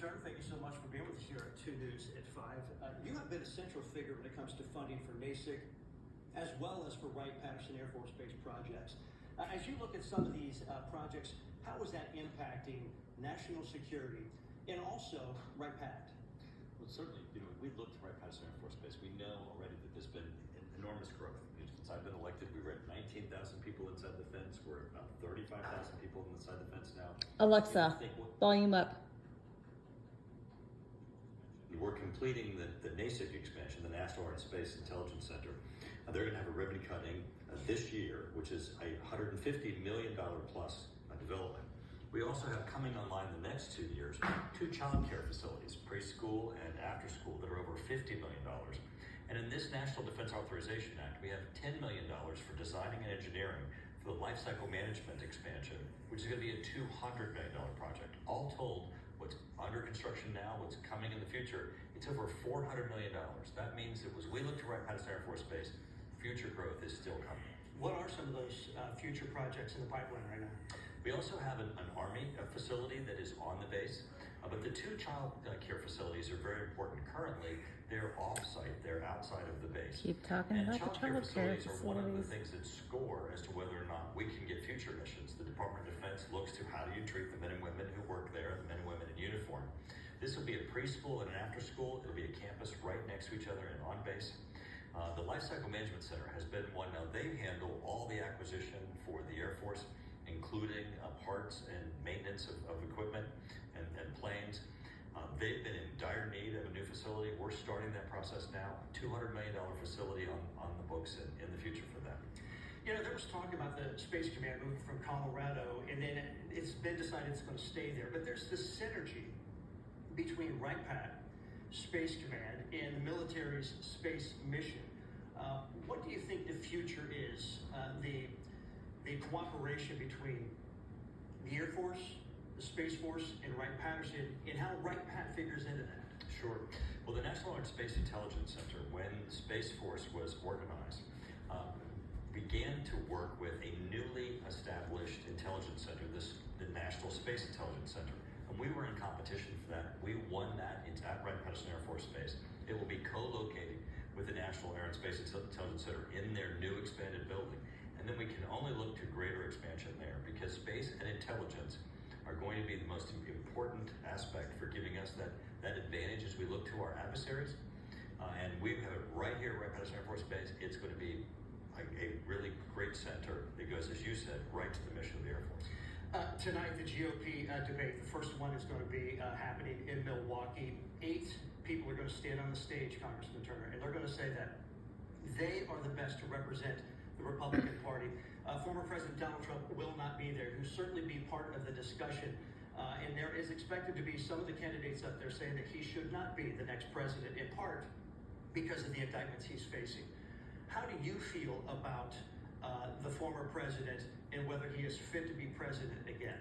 Turner, thank you so much for being with us here at 2 News at 5. You have been a central figure when it comes to funding for NASIC, as well as for Wright-Patterson Air Force Base projects. As you look at some of these projects, how is that impacting national security and also Wright-Pat? Well, certainly, we looked at Wright-Patterson Air Force Base. We know already that there's been enormous growth. Since I've been elected, we were at 19,000 people inside the fence. We're at about 35,000 people inside the fence now. Alexa, volume up. We're completing the NASIC expansion, the National Air and Space Intelligence Center. They're going to have a ribbon cutting this year, which is a $150 million plus development. We also have coming online the next 2 years, 2 child care facilities, preschool and after school, that are over $50 million. And in this National Defense Authorization Act, we have $10 million for designing and engineering for the lifecycle management expansion, which is going to be a $200 million project. All told, what's under construction now, what's coming in the future, it's over $400 million. That means that as we look to Wright-Patterson Air Force Base, future growth is still coming. What are some of those future projects in the pipeline right now? We also have an Army facility that is on the base, but the 2 child care facilities are very important. Currently, they're off-site, they're outside of the base. Keep talking about the child care facilities are one of the things that score as to whether or not we can get future missions. The Department of Defense looks to how do you treat the men and women who work there, the men and women in uniform. This will be a preschool and an after school. It'll be a campus right next to each other and on base. The Lifecycle Management Center has been one. Now they handle all the acquisition for the Air Force, including parts and maintenance of equipment and planes. They've been in dire need of a new facility. We're starting that process now. $200 million facility on the books in the future for them. There was talk about the Space Command moving from Colorado, and then it's been decided it's going to stay there. But there's this synergy between Wright-Pat Space Command and the military's space mission. What do you think the future is? The cooperation between the Air Force, the Space Force, and Wright-Patterson, and how Wright-Pat figures into that? Sure. Well, the National Air and Space Intelligence Center, when the Space Force was organized, began to work with a newly established intelligence center, the National Space Intelligence Center. And we were in competition for that. We won that. It's at Wright-Patterson Air Force Base. It will be co-located with the National Air and Space Intelligence Center in their new expanded building. And then we can only look to greater expansion there, because space and intelligence are going to be the most important aspect for giving us that advantage as we look to our adversaries. And we have it right here at Wright-Patterson Air Force Base. It's going to be a really great center that goes, as you said, right to the mission of the Air Force. Tonight, the GOP debate, the first one is going to be happening in Milwaukee. 8 people are going to stand on the stage, Congressman Turner, and they're going to say that they are the best to represent the Republican Party. Former President Donald Trump will not be there, who'll certainly be part of the discussion. And there is expected to be some of the candidates up there saying that he should not be the next president, in part because of the indictments he's facing. How do you feel about the former president and whether he is fit to be president again?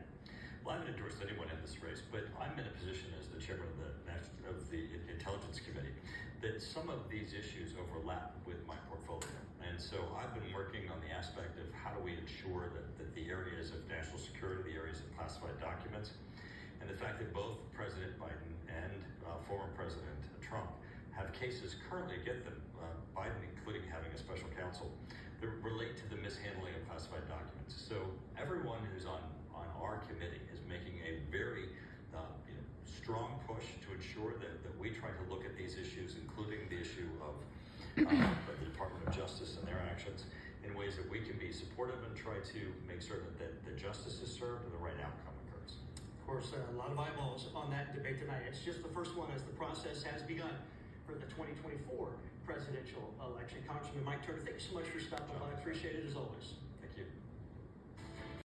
Well, I haven't endorsed anyone in this race, but I'm in a position as the chairman of the Intelligence Committee that some of these issues overlap with my portfolio. And so I've been working on the aspect of how do we ensure that the areas of national security, the areas of classified documents, and the fact that both President Biden and former President Trump have cases currently against them, Biden including having a special counsel, that relate to the mishandling of classified documents. So everyone who's on our committee is making a very strong push to ensure that we try to look at these issues, including the issue of the Department of Justice and their actions, in ways that we can be supportive and try to make certain that the justice is served and the right outcome occurs. Of course, a lot of eyeballs on that debate tonight. It's just the first one as the process has begun for the 2024 presidential election. Congressman Mike Turner, thank you so much for stopping by. I appreciate it as always.